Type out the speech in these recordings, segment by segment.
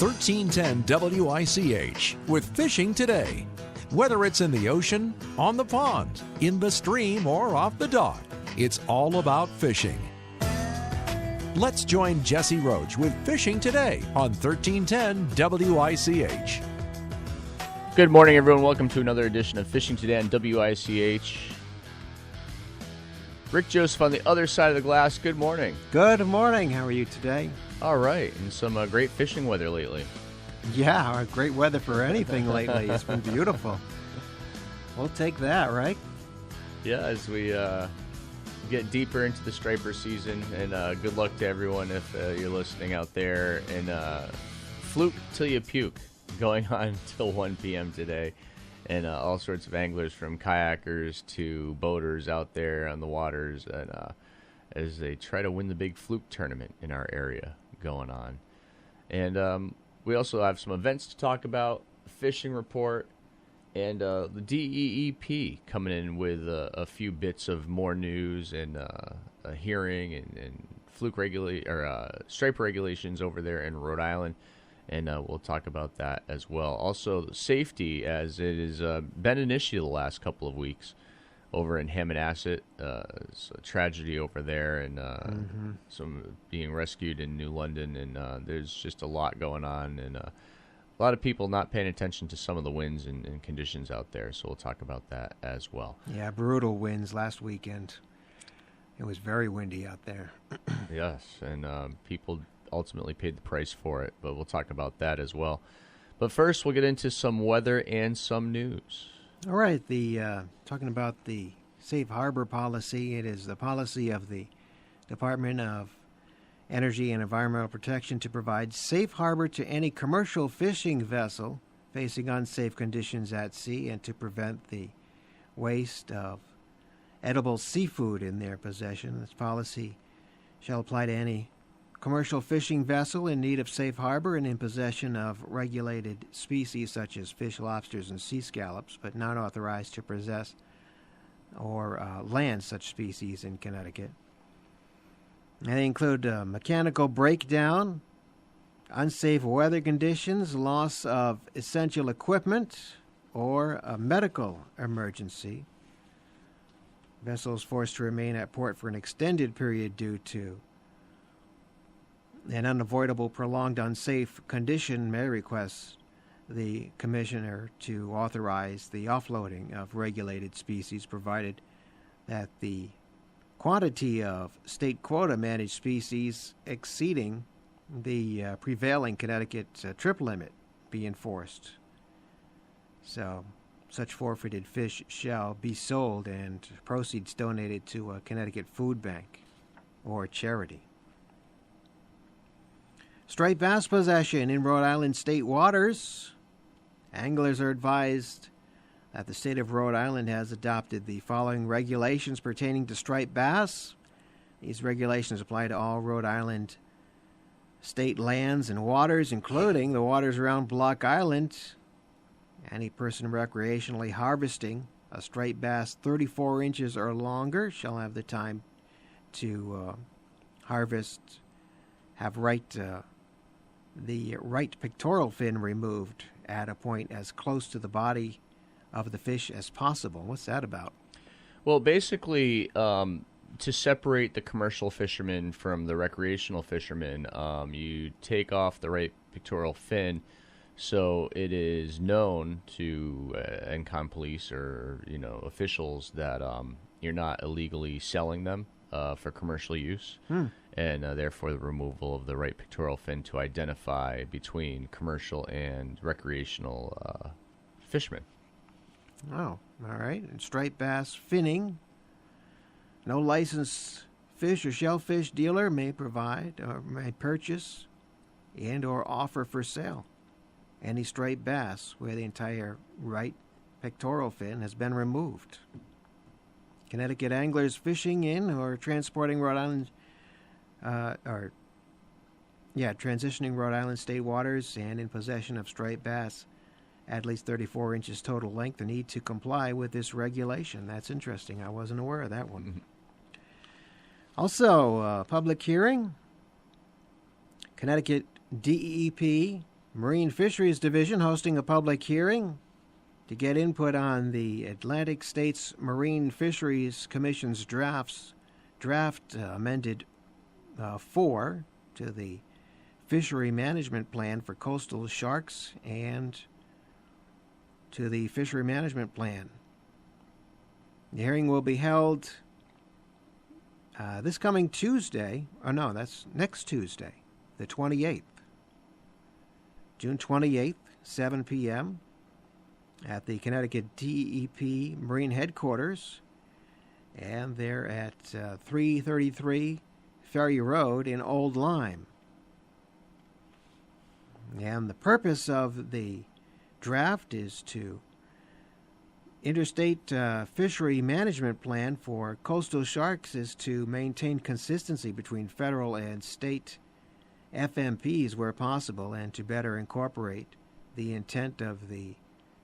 1310 WICH with Fishing Today. Whether it's in the ocean, on the pond, in the stream, or off the dock, it's all about fishing. Let's join Jesse Roach with Fishing Today on 1310 WICH. Good morning, everyone. Welcome to another edition of Fishing Today on WICH. Rick Joseph on the other side of the glass. Good morning. Good morning. How are you today? All right, and some great fishing weather lately. Yeah, great weather for anything lately. It's been beautiful. We'll take that, right? Yeah, as we get deeper into the striper season, and good luck to everyone if you're listening out there. And fluke till you puke going on till 1 p.m. today. And all sorts of anglers from kayakers to boaters out there on the waters, and as they try to win the big fluke tournament in our area going on. And we also have some events to talk about, fishing report, and the DEEP coming in with a few bits of more news and a hearing and fluke striper regulations over there in Rhode Island. And we'll talk about that as well. Also, safety, as it has been an issue the last couple of weeks over in Hammonasset. It's a tragedy over there, and some being rescued in New London. And there's just a lot going on, and a lot of people not paying attention to some of the winds and conditions out there. So we'll talk about that as well. Yeah, brutal winds last weekend. It was very windy out there. Yes, and people ultimately paid the price for it, but we'll talk about that as well. But first, we'll get into some weather and some news. All right, talking about the safe harbor policy. It is the policy of the Department of Energy and Environmental Protection to provide safe harbor to any commercial fishing vessel facing unsafe conditions at sea, and to prevent the waste of edible seafood in their possession. This policy shall apply to any commercial fishing vessel in need of safe harbor and in possession of regulated species such as fish, lobsters, and sea scallops, but not authorized to possess or land such species in Connecticut. And they include mechanical breakdown, unsafe weather conditions, loss of essential equipment, or a medical emergency. Vessels forced to remain at port for an extended period due to an unavoidable prolonged unsafe condition may request the commissioner to authorize the offloading of regulated species, provided that the quantity of state quota managed species exceeding the prevailing Connecticut trip limit be enforced. So such forfeited fish shall be sold and proceeds donated to a Connecticut food bank or charity. Striped bass possession in Rhode Island state waters. Anglers are advised that the state of Rhode Island has adopted the following regulations pertaining to striped bass. These regulations apply to all Rhode Island state lands and waters, including the waters around Block Island. Any person recreationally harvesting a striped bass 34 inches or longer shall have the time to harvest, have the right pectoral fin removed at a point as close to the body of the fish as possible. What's that about? Well, basically, to separate the commercial fishermen from the recreational fishermen, you take off the right pectoral fin, so it is known to ENCON police or officials that you're not illegally selling them for commercial use. And therefore the removal of the right pectoral fin to identify between commercial and recreational fishermen. Oh, all right. And striped bass finning. No licensed fish or shellfish dealer may provide or may purchase and or offer for sale any striped bass where the entire right pectoral fin has been removed. Connecticut anglers fishing in or transporting Rhode Island transitioning Rhode Island state waters and in possession of striped bass at least 34 inches total length need to comply with this regulation. That's interesting. I wasn't aware of that one. Also, public hearing. Connecticut DEP Marine Fisheries Division hosting a public hearing to get input on the Atlantic States Marine Fisheries Commission's draft amended 4 to the Fishery Management Plan for coastal sharks and to the Fishery Management Plan. The hearing will be held this coming Tuesday. Oh, no, that's next Tuesday, the 28th. June 28th, 7 p.m. at the Connecticut DEP Marine Headquarters. And they're at 333 Ferry Road in Old Lyme. And the purpose of the draft is to Interstate Fishery Management Plan for coastal sharks is to maintain consistency between federal and state FMPs where possible and to better incorporate the intent of the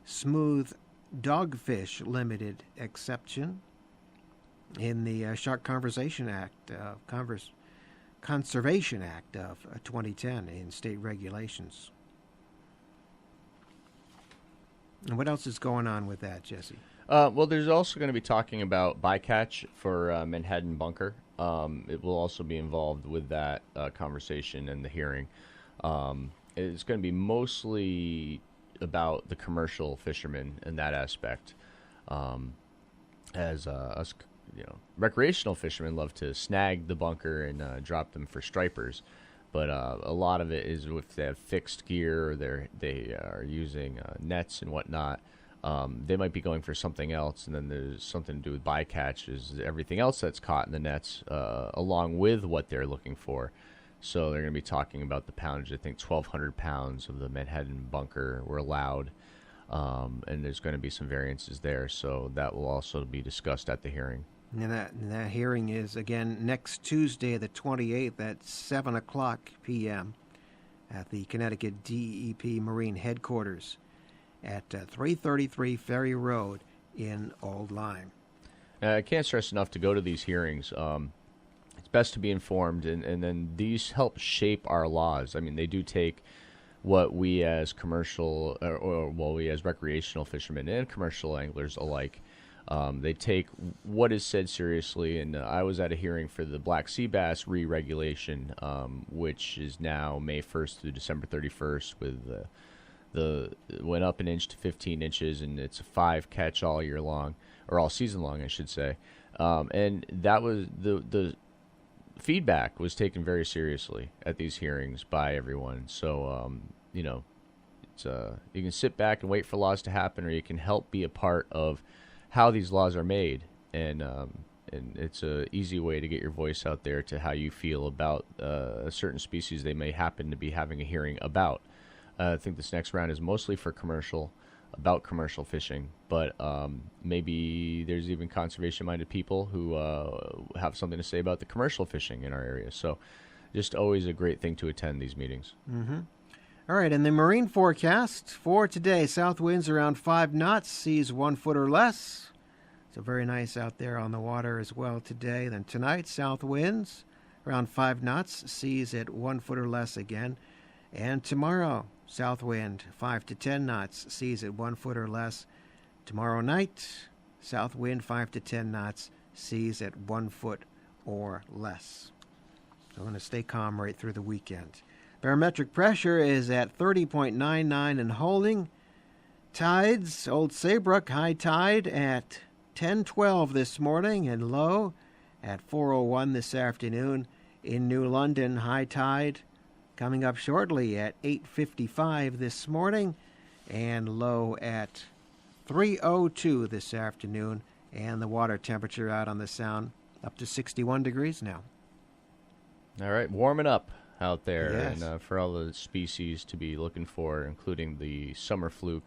Smooth Dogfish Limited exception in the Shark Conservation Act of 2010 in state regulations. And what else is going on with that, Jesse? Well, there's also going to be talking about Bycatch for Manhattan Bunker. It will also be involved with that conversation and the hearing. It's going to be mostly about the commercial fishermen in that aspect. As us, recreational fishermen love to snag the bunker and drop them for stripers. But a lot of it is if they have fixed gear or they are using nets and whatnot, they might be going for something else. And then there's something to do with bycatch is everything else that's caught in the nets along with what they're looking for. So they're going to be talking about the poundage. I think 1,200 pounds of the Manhattan bunker were allowed. And there's going to be some variances there. So that will also be discussed at the hearing. And that hearing is, again, next Tuesday, the 28th at 7 o'clock p.m. at the Connecticut DEP Marine Headquarters at 333 Ferry Road in Old Lyme. I can't stress enough to go to these hearings. It's best to be informed, and then these help shape our laws. I mean, they do take what we as commercial, we as recreational fishermen and commercial anglers alike, they take what is said seriously, and I was at a hearing for the black sea bass re-regulation, which is now May 1st through December 31st, with went up an inch to 15 inches, and it's a 5 catch all year long, or all season long, I should say. And that was the feedback was taken very seriously at these hearings by everyone. So it's you can sit back and wait for laws to happen, or you can help be a part of how these laws are made, and it's a easy way to get your voice out there to how you feel about a certain species they may happen to be having a hearing about. I think this next round is mostly for commercial fishing, but maybe there's even conservation-minded people who have something to say about the commercial fishing in our area. So just always a great thing to attend these meetings. Mm-hmm. All right, and the marine forecast for today, south winds around 5 knots, seas 1 foot or less. So very nice out there on the water as well today. Then tonight, south winds around 5 knots, seas at 1 foot or less again. And tomorrow, south wind 5 to 10 knots, seas at 1 foot or less. Tomorrow night, south wind 5 to 10 knots, seas at 1 foot or less. So we're going to stay calm right through the weekend. Barometric pressure is at 30.99 and holding. Tides, Old Saybrook high tide at 10:12 this morning and low at 4:01 this afternoon. In New London, high tide coming up shortly at 8:55 this morning and low at 3:02 this afternoon. And the water temperature out on the Sound up to 61 degrees now. All right, warming up out there, yes. And for all the species to be looking for, including the summer fluke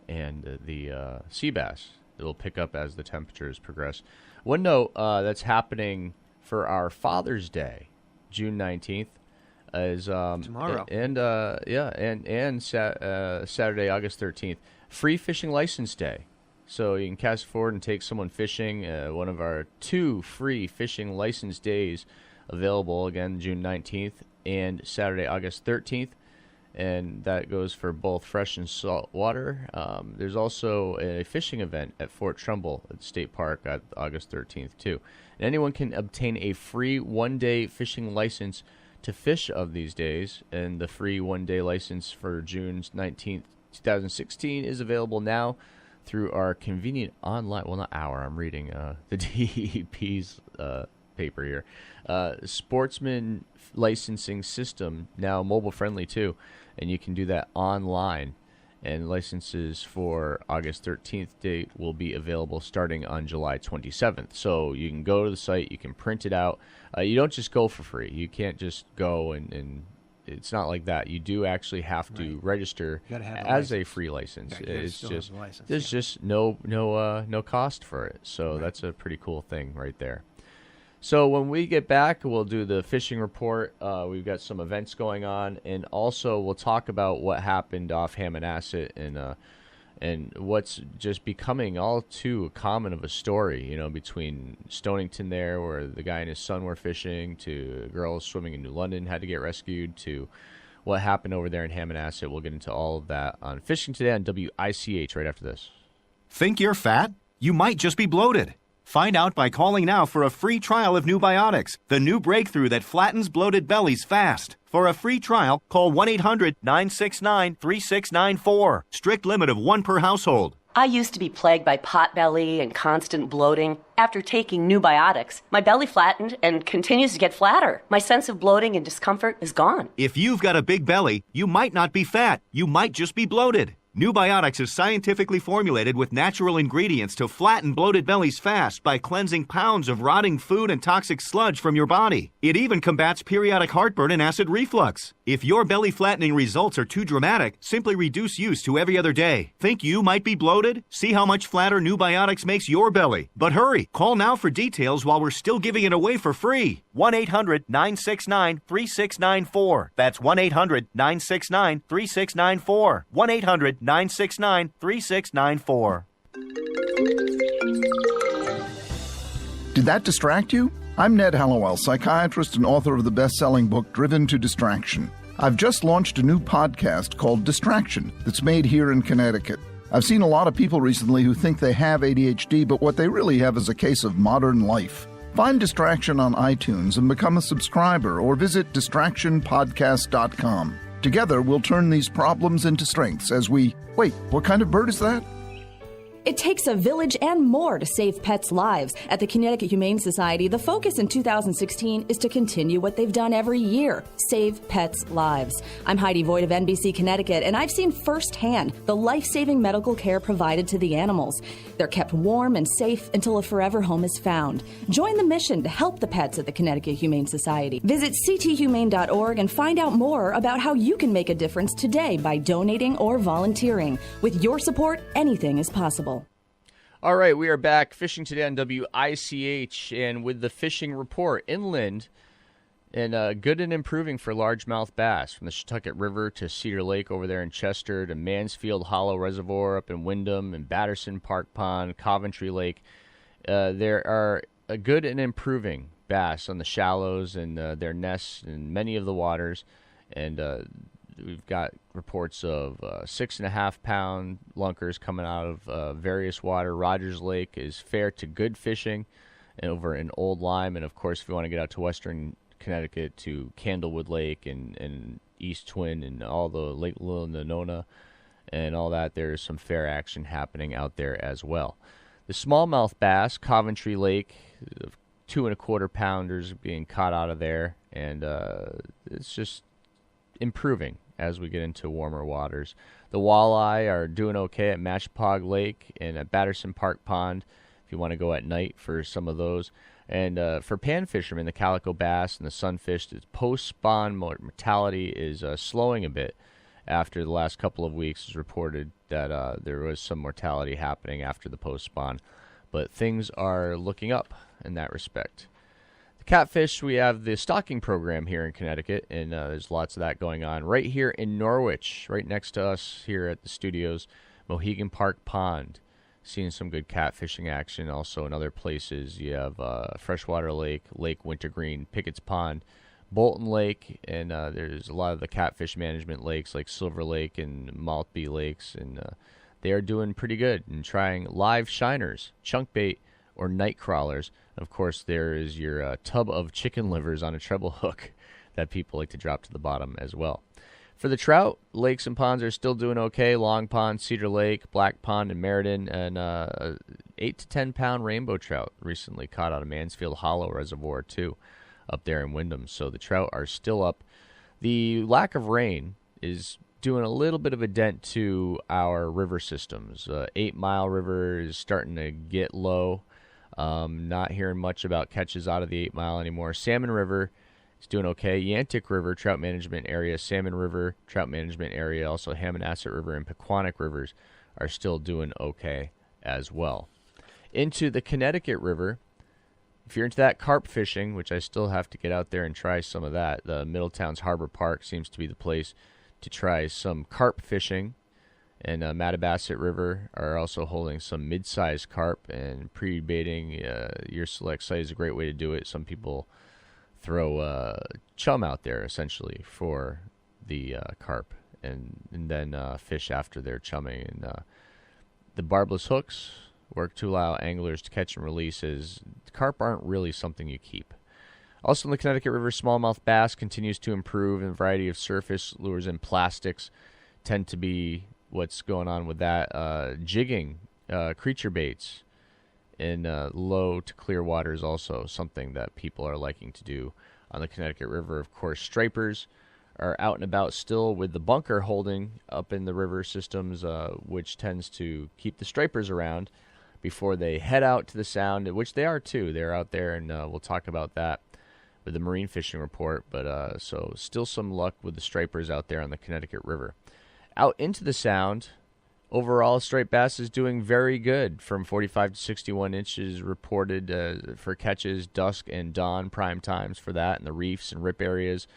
and the sea bass. It'll pick up as the temperatures progress. One note that's happening for our Father's Day, June 19th, is tomorrow, and Saturday, August 13th, free fishing license day. So you can cast forward and take someone fishing. One of our 2 free fishing license days available, again, June 19th and Saturday, August 13th. and that goes for both fresh and salt water. There's also a fishing event at Fort Trumbull at the State Park on August 13th, too. And anyone can obtain a free one-day fishing license to fish of these days, and the free one-day license for June 19th, 2016 is available now through our convenient online, well, not our, I'm reading the DEP's paper here, sportsman licensing system, now mobile-friendly, too, and you can do that online. And licenses for August 13th date will be available starting on July 27th. So you can go to the site, you can print it out. You don't just go for free. You can't just go and it's not like that. You do actually have to register as a free license. It's just there's just no cost for it. So that's a pretty cool thing right there. So when we get back, we'll do the fishing report. We've got some events going on, and also we'll talk about what happened off Hammonasset and what's just becoming all too common of a story, you know, between Stonington there, where the guy and his son were fishing, to girls swimming in New London had to get rescued, to what happened over there in Hammonasset. We'll get into all of that on Fishing Today on WICH right after this. Think you're fat? You might just be bloated. Find out by calling now for a free trial of Newbiotics, the new breakthrough that flattens bloated bellies fast. For a free trial, call 1-800-969-3694. Strict limit of 1 per household. I used to be plagued by potbelly and constant bloating. After taking Newbiotics, my belly flattened and continues to get flatter. My sense of bloating and discomfort is gone. If you've got a big belly, you might not be fat. You might just be bloated. Newbiotics is scientifically formulated with natural ingredients to flatten bloated bellies fast by cleansing pounds of rotting food and toxic sludge from your body. It even combats periodic heartburn and acid reflux. If your belly flattening results are too dramatic, simply reduce use to every other day. Think you might be bloated? See how much flatter Newbiotics makes your belly. But hurry, call now for details while we're still giving it away for free. 1-800-969-3694. That's 1-800-969-3694. 1-800-969-3694. Did that distract you? I'm Ned Hallowell, psychiatrist and author of the best-selling book Driven to Distraction. I've just launched a new podcast called Distraction that's made here in Connecticut. I've seen a lot of people recently who think they have ADHD, but what they really have is a case of modern life. Find Distraction on iTunes and become a subscriber, or visit distractionpodcast.com. Together, we'll turn these problems into strengths as we... Wait, what kind of bird is that? It takes a village and more to save pets' lives. At the Connecticut Humane Society, the focus in 2016 is to continue what they've done every year, save pets' lives. I'm Heidi Voigt of NBC Connecticut, and I've seen firsthand the life-saving medical care provided to the animals. They're kept warm and safe until a forever home is found. Join the mission to help the pets at the Connecticut Humane Society. Visit cthumane.org and find out more about how you can make a difference today by donating or volunteering. With your support, anything is possible. All right, we are back fishing today on WICH, and with the fishing report, inland and good and improving for largemouth bass from the Shetucket River to Cedar Lake over there in Chester to Mansfield Hollow Reservoir up in Wyndham and Batterson Park Pond, Coventry Lake. There are a good and improving bass on the shallows and their nests in many of the waters, and we've got reports of 6.5-pound lunkers coming out of various water. Rogers Lake is fair to good fishing and over in Old Lyme. And, of course, if you want to get out to western Connecticut to Candlewood Lake and East Twin and all the Lake Nona and all that, there's some fair action happening out there as well. The smallmouth bass, Coventry Lake, 2.25-pounders being caught out of there. And it's just improving as we get into warmer waters. The walleye are doing okay at Matchpog Lake and at Batterson Park Pond if you want to go at night for some of those. And for pan fishermen, the calico bass and the sunfish, the post-spawn mortality is slowing a bit after the last couple of weeks. It's reported that there was some mortality happening after the post-spawn. But things are looking up in that respect. Catfish, we have the stocking program here in Connecticut, and there's lots of that going on. Right here in Norwich, right next to us here at the studios, Mohegan Park Pond, seeing some good catfishing action. Also in other places, you have Freshwater Lake, Lake Wintergreen, Pickett's Pond, Bolton Lake, and there's a lot of the catfish management lakes like Silver Lake and Maltby Lakes, and they are doing pretty good and trying live shiners, chunk bait, or night crawlers. Of course, there is your tub of chicken livers on a treble hook that people like to drop to the bottom as well. For the trout, lakes and ponds are still doing okay. Long Pond, Cedar Lake, Black Pond, and Meriden, and 8 to 10 pound rainbow trout recently caught out of Mansfield Hollow Reservoir too, up there in Wyndham. So the trout are still up. The lack of rain is doing a little bit of a dent to our river systems. 8 Mile River is starting to get low. Not hearing much about catches out of the 8 Mile anymore. Salmon River is doing okay. Yantic River, trout management area. Salmon River, trout management area. Also Hammonasset River and Pequannock Rivers are still doing okay as well. Into the Connecticut River, if you're into that carp fishing, which I still have to get out there and try some of that, the Middletown's Harbor Park seems to be the place to try some carp fishing. And Mattabasset River are also holding some mid-sized carp, and pre-baiting your select site is a great way to do it. Some people throw chum out there, essentially, for the carp, and then fish after they're chumming. And the barbless hooks work to allow anglers to catch and release, as carp aren't really something you keep. Also in the Connecticut River, smallmouth bass continues to improve, and a variety of surface lures and plastics tend to be what's going on with that. Jigging, creature baits in low to clear water is also something that people are liking to do on the Connecticut River. Of course, stripers are out and about still, with the bunker holding up in the river systems, which tends to keep the stripers around before they head out to the Sound, which they are too. They're out there, and we'll talk about that with the Marine Fishing Report. But so still some luck with the stripers out there on the Connecticut River. Out into the Sound, overall, striped bass is doing very good, from 45 to 61 inches reported for catches, dusk and dawn prime times for that, and the reefs and rip areas,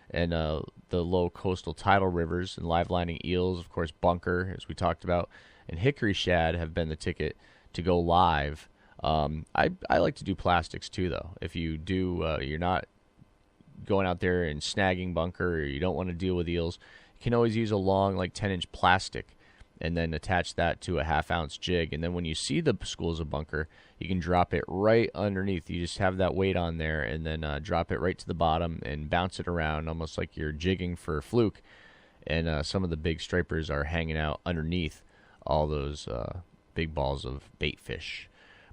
and the low coastal tidal rivers, and live lining eels, of course, bunker, as we talked about, and hickory shad have been the ticket to go live. I like to do plastics too, though. If you do, you're not going out there and snagging bunker, or you don't want to deal with eels, you can always use a long, like 10-inch plastic, and then attach that to a half-ounce jig. And then when you see the schools of bunker, you can drop it right underneath. You just have that weight on there, and then drop it right to the bottom and bounce it around, almost like you're jigging for a fluke. And some of the big stripers are hanging out underneath all those big balls of bait fish.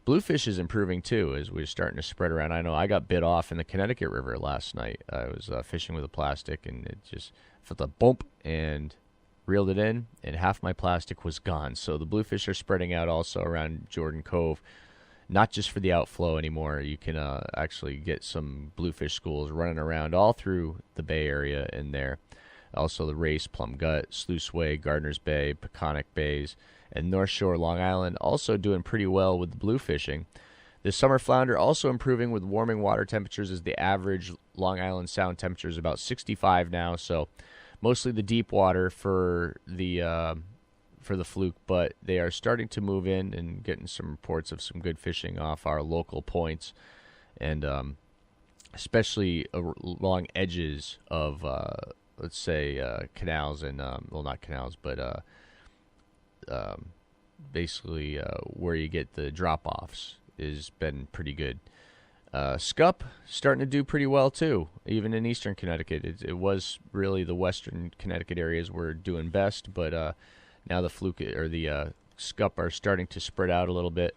Bluefish is improving too, as we're starting to spread around. I know I got bit off in the Connecticut River last night. I was fishing with a plastic, and it just felt a bump and reeled it in, and half my plastic was gone. So the bluefish are spreading out also around Jordan Cove, not just for the outflow anymore. You can actually get some bluefish schools running around all through the Bay Area in there. Also the Race, Plum Gut, Sluice Way, Gardner's Bay, Peconic Bays, and North Shore, Long Island, also doing pretty well with the blue fishing. The summer flounder also improving with warming water temperatures, as the average Long Island Sound temperature is about 65 now. So mostly the deep water for the fluke, but they are starting to move in and getting some reports of some good fishing off our local points, and especially along edges of, let's say, canals and, well, not canals, but basically where you get the drop-offs has been pretty good. Scup starting to do pretty well too, even in eastern Connecticut. It was really the western Connecticut areas were doing best, but now the fluke or the scup are starting to spread out a little bit.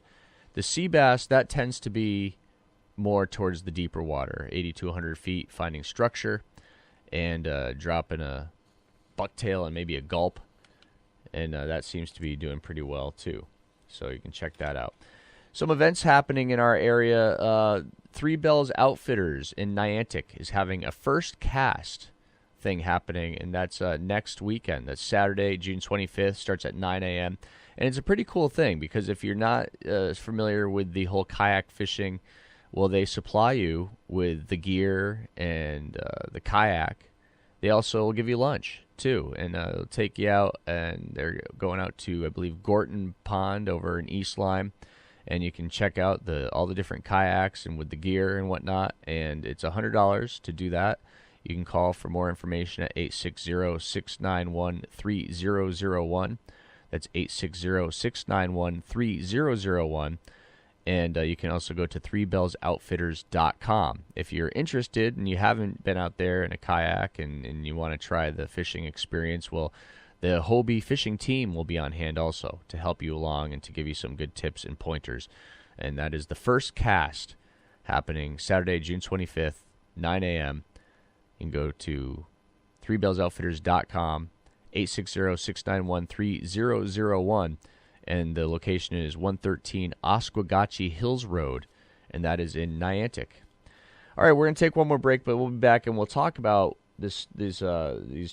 The sea bass, that tends to be more towards the deeper water, 80 to 100 feet, finding structure and dropping a bucktail and maybe a gulp, and that seems to be doing pretty well too. So you can check that out. Some events happening in our area. Three Bells Outfitters in Niantic is having a first cast thing happening, and that's next weekend. That's Saturday, June 25th, starts at 9 a.m. And it's a pretty cool thing, because if you're not familiar with the whole kayak fishing, well, they supply you with the gear and the kayak. They also will give you lunch, too, and they'll take you out, and they're going out to, I believe, Gorton Pond over in East Lyme, and you can check out all the different kayaks and with the gear and whatnot, and it's $100 to do that. You can call for more information at 860-691-3001. That's 860-691-3001. And you can also go to 3bellsoutfitters.com. If you're interested and you haven't been out there in a kayak and you want to try the fishing experience, well, the Hobie fishing team will be on hand also to help you along and to give you some good tips and pointers. And that is the first cast happening Saturday, June 25th, 9 a.m. You can go to 3bellsoutfitters.com, 860-691-3001. And the location is 113 Oswegatchie Hills Road, and that is in Niantic. All right, we're going to take one more break, but we'll be back, and we'll talk about these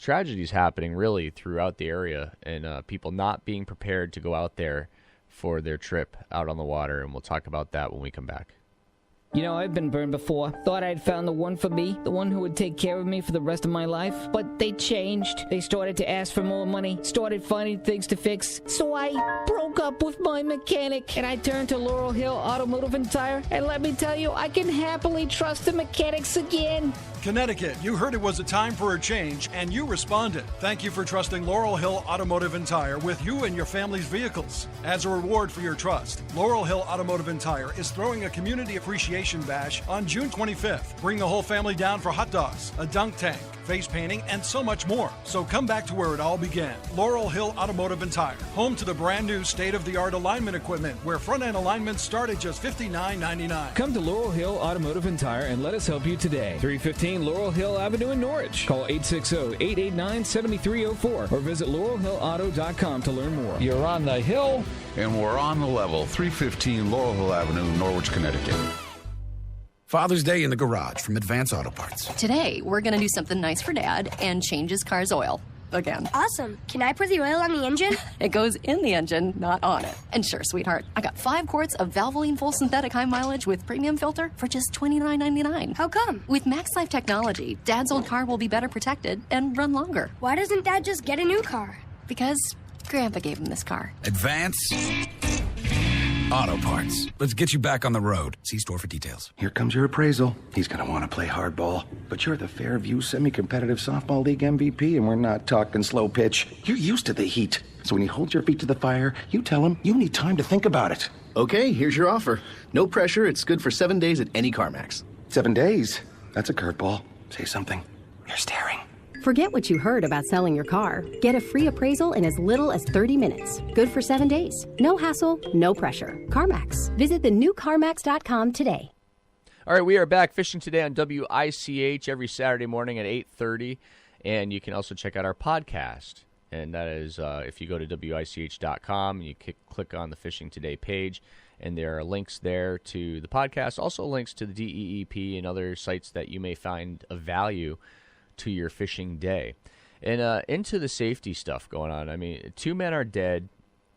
tragedies happening really throughout the area, and people not being prepared to go out there for their trip out on the water, and we'll talk about that when we come back. You know, I've been burned before. Thought I'd found the one for me, the one who would take care of me for the rest of my life. But they changed. They started to ask for more money, started finding things to fix. So I broke up with my mechanic, and I turned to Laurel Hill Automotive and Tire. And let me tell you, I can happily trust the mechanics again. Connecticut, you heard it was a time for a change, and you responded. Thank you for trusting Laurel Hill Automotive and Tire with you and your family's vehicles. As a reward for your trust, Laurel Hill Automotive and Tire is throwing a community appreciation bash on June 25th. Bring the whole family down for hot dogs, a dunk tank, face painting, and so much more. So come back to where it all began. Laurel Hill Automotive and Tire, home to the brand new state-of-the-art alignment equipment, where front-end alignments start at just $59.99. Come to Laurel Hill Automotive and Tire and let us help you today. 315 Laurel Hill Avenue in Norwich. Call 860-889-7304 or visit laurelhillauto.com to learn more. You're on the hill, and we're on the level. 315 Laurel Hill Avenue, Norwich, Connecticut. Father's Day in the garage from Advance Auto Parts. Today, we're going to do something nice for Dad and change his car's oil. Again. Awesome. Can I pour the oil on the engine? It goes in the engine, not on it. And sure, sweetheart, I got 5 quarts of Valvoline Full Synthetic High Mileage with Premium Filter for just $29.99. How come? With MaxLife technology, Dad's old car will be better protected and run longer. Why doesn't Dad just get a new car? Because Grandpa gave him this car. Advance Auto Parts. Let's get you back on the road. See store for details. Here comes your appraisal. He's going to want to play hardball. But you're the Fairview Semi-Competitive Softball League MVP, and we're not talking slow pitch. You're used to the heat. So when he holds your feet to the fire, you tell him you need time to think about it. Okay, here's your offer. No pressure. It's good for 7 days at any CarMax. 7 days? That's a curveball. Say something. You're staring. Forget what you heard about selling your car. Get a free appraisal in as little as 30 minutes. Good for 7 days. No hassle, no pressure. CarMax. Visit thenewcarmax.com today. All right, we are back fishing today on WICH every Saturday morning at 8:30, and you can also check out our podcast. And that is if you go to WICH.com, you click on the Fishing Today page, and there are links there to the podcast, also links to the DEEP and other sites that you may find of value to your fishing day. And into the safety stuff going on. I mean, 2 men are dead,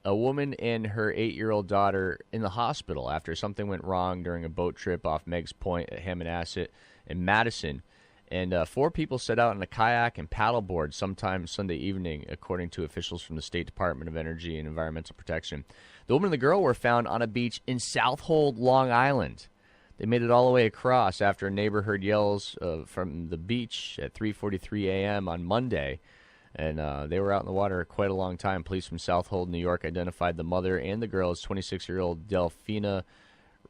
a woman and her 8-year-old daughter in the hospital after something went wrong during a boat trip off Meggs Point at Hammonasset in Madison. And 4 people set out in a kayak and paddleboard sometime Sunday evening, according to officials from the State Department of Energy and Environmental Protection. The woman and the girl were found on a beach in Southold, Long Island. They made it all the way across after a neighbor heard yells from the beach at 3:43 a.m. on Monday, and they were out in the water quite a long time. Police from Southold, New York, identified the mother and the girl as 26-year-old Delfina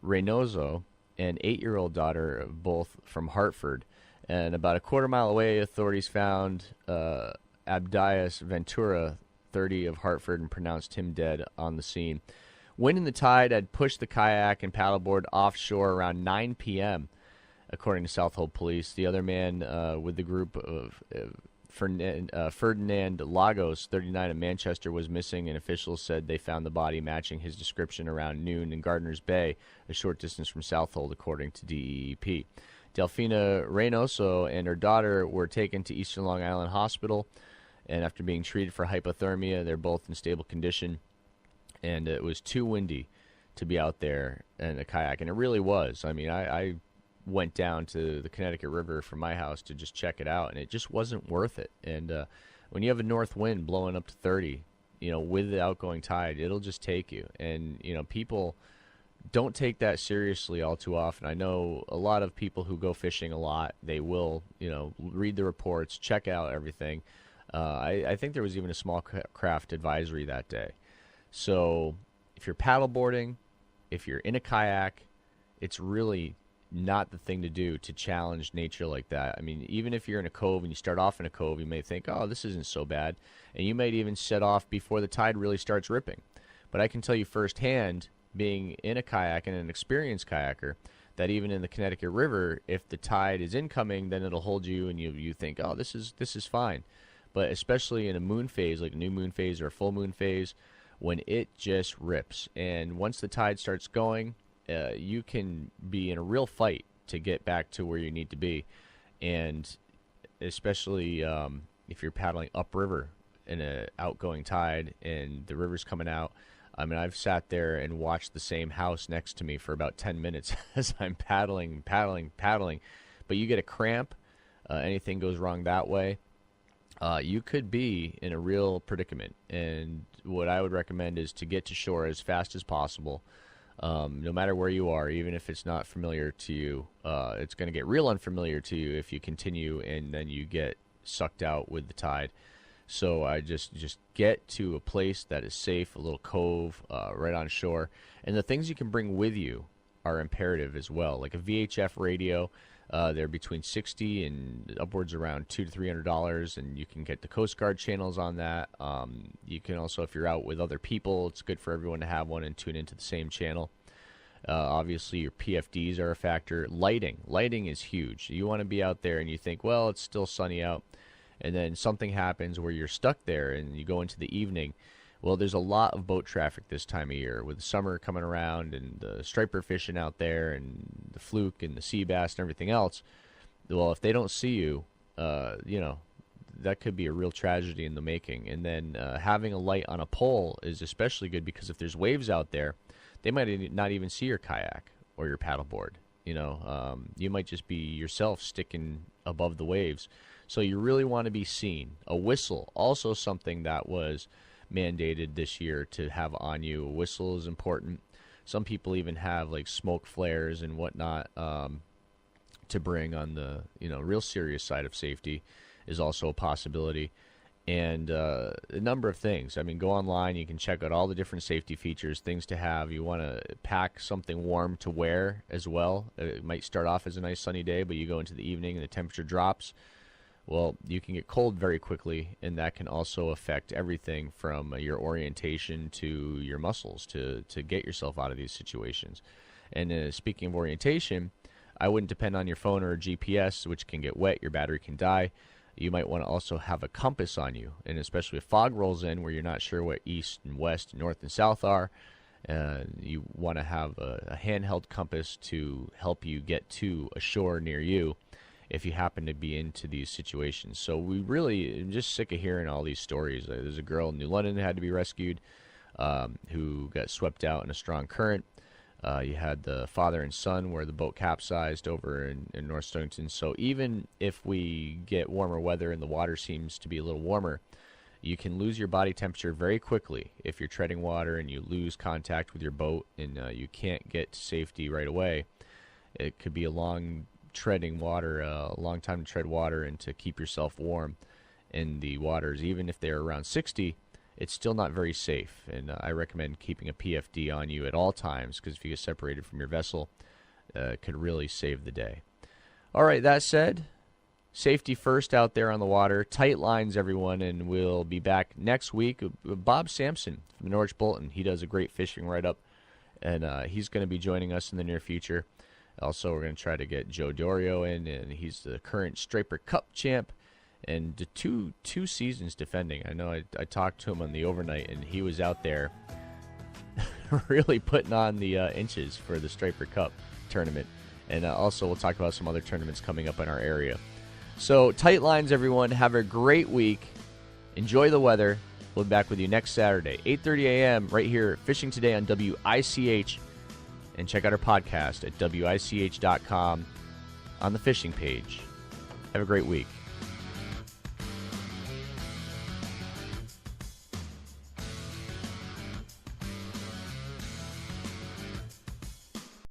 Reynoso and 8-year-old daughter, both from Hartford. And about a quarter mile away, authorities found Abdias Ventura, 30, of Hartford, and pronounced him dead on the scene. Wind and the tide had pushed the kayak and paddleboard offshore around 9 p.m., according to Southold police. The other man with the group of Ferdinand Lagos, 39, of Manchester, was missing, and officials said they found the body matching his description around noon in Gardner's Bay, a short distance from Southold, according to DEEP. Delfina Reynoso and her daughter were taken to Eastern Long Island Hospital, and after being treated for hypothermia, they're both in stable condition. And it was too windy to be out there in a kayak, and it really was. I mean, I went down to the Connecticut River from my house to just check it out, and it just wasn't worth it. And when you have a north wind blowing up to 30, with the outgoing tide, it'll just take you. And, people don't take that seriously all too often. I know a lot of people who go fishing a lot, they will, read the reports, check out everything. I think there was even a small craft advisory that day. So if you're paddleboarding, if you're in a kayak, it's really not the thing to do to challenge nature like that. I mean, even if you're in a cove and you start off in a cove, you may think, oh, this isn't so bad. And you might even set off before the tide really starts ripping. But I can tell you firsthand, being in a kayak and an experienced kayaker, that even in the Connecticut River, if the tide is incoming, then it'll hold you and you think, oh, this is fine. But especially in a moon phase, like a new moon phase or a full moon phase, when it just rips. And once the tide starts going, you can be in a real fight to get back to where you need to be. And especially if you're paddling upriver in an outgoing tide and the river's coming out. I mean, I've sat there and watched the same house next to me for about 10 minutes as I'm paddling. But you get a cramp, anything goes wrong that way, you could be in a real predicament. And what I would recommend is to get to shore as fast as possible. No matter where you are, even if it's not familiar to you, it's going to get real unfamiliar to you if you continue and then you get sucked out with the tide. So I just get to a place that is safe, a little cove right on shore. And the things you can bring with you are imperative as well, like a VHF radio. They're between $60 and upwards around $200 to $300, and you can get the Coast Guard channels on that. You can also, if you're out with other people, it's good for everyone to have one and tune into the same channel. Obviously, your PFDs are a factor. Lighting is huge. You want to be out there and you think, well, it's still sunny out, and then something happens where you're stuck there and you go into the evening. Well, there's a lot of boat traffic this time of year with the summer coming around and the striper fishing out there and the fluke and the sea bass and everything else. Well, if they don't see you, that could be a real tragedy in the making. And then having a light on a pole is especially good because if there's waves out there, they might not even see your kayak or your paddleboard. You might just be yourself sticking above the waves. So you really want to be seen. A whistle, also something that was mandated this year to have on you. A whistle is important. Some people even have like smoke flares and whatnot to bring on the real serious side of safety is also a possibility. And a number of things. I mean, go online, you can check out all the different safety features, things to have. You want to pack something warm to wear as well. It might start off as a nice sunny day, but you go into the evening and the temperature drops. Well, you can get cold very quickly, and that can also affect everything from your orientation to your muscles to get yourself out of these situations. And speaking of orientation, I wouldn't depend on your phone or a GPS, which can get wet, your battery can die. You might want to also have a compass on you, and especially if fog rolls in where you're not sure what east and west, north and south are, you want to have a handheld compass to help you get to a shore near you if you happen to be into these situations. So we really am just sick of hearing all these stories. There's a girl in New London that had to be rescued who got swept out in a strong current. You had the father and son where the boat capsized over in North Stonington. So even if we get warmer weather and the water seems to be a little warmer, you can lose your body temperature very quickly if you're treading water and you lose contact with your boat and you can't get to safety right away. It could be a long treading water, a long time to tread water and to keep yourself warm in the waters. Even if they're around 60, it's still not very safe. And I recommend keeping a PFD on you at all times because if you get separated from your vessel, it could really save the day. All right, that said, safety first out there on the water. Tight lines, everyone, and we'll be back next week. Bob Sampson from the Norwich Bulletin. He does a great fishing write-up, and he's going to be joining us in the near future. Also, we're going to try to get Joe Dorio in, and he's the current Striper Cup champ and the two seasons defending. I know I talked to him on the overnight, and he was out there really putting on the inches for the Striper Cup tournament. And also, we'll talk about some other tournaments coming up in our area. So, tight lines, everyone. Have a great week. Enjoy the weather. We'll be back with you next Saturday, 8:30 a.m. right here, Fishing Today on WICH. And check out our podcast at WICH.com on the fishing page. Have a great week.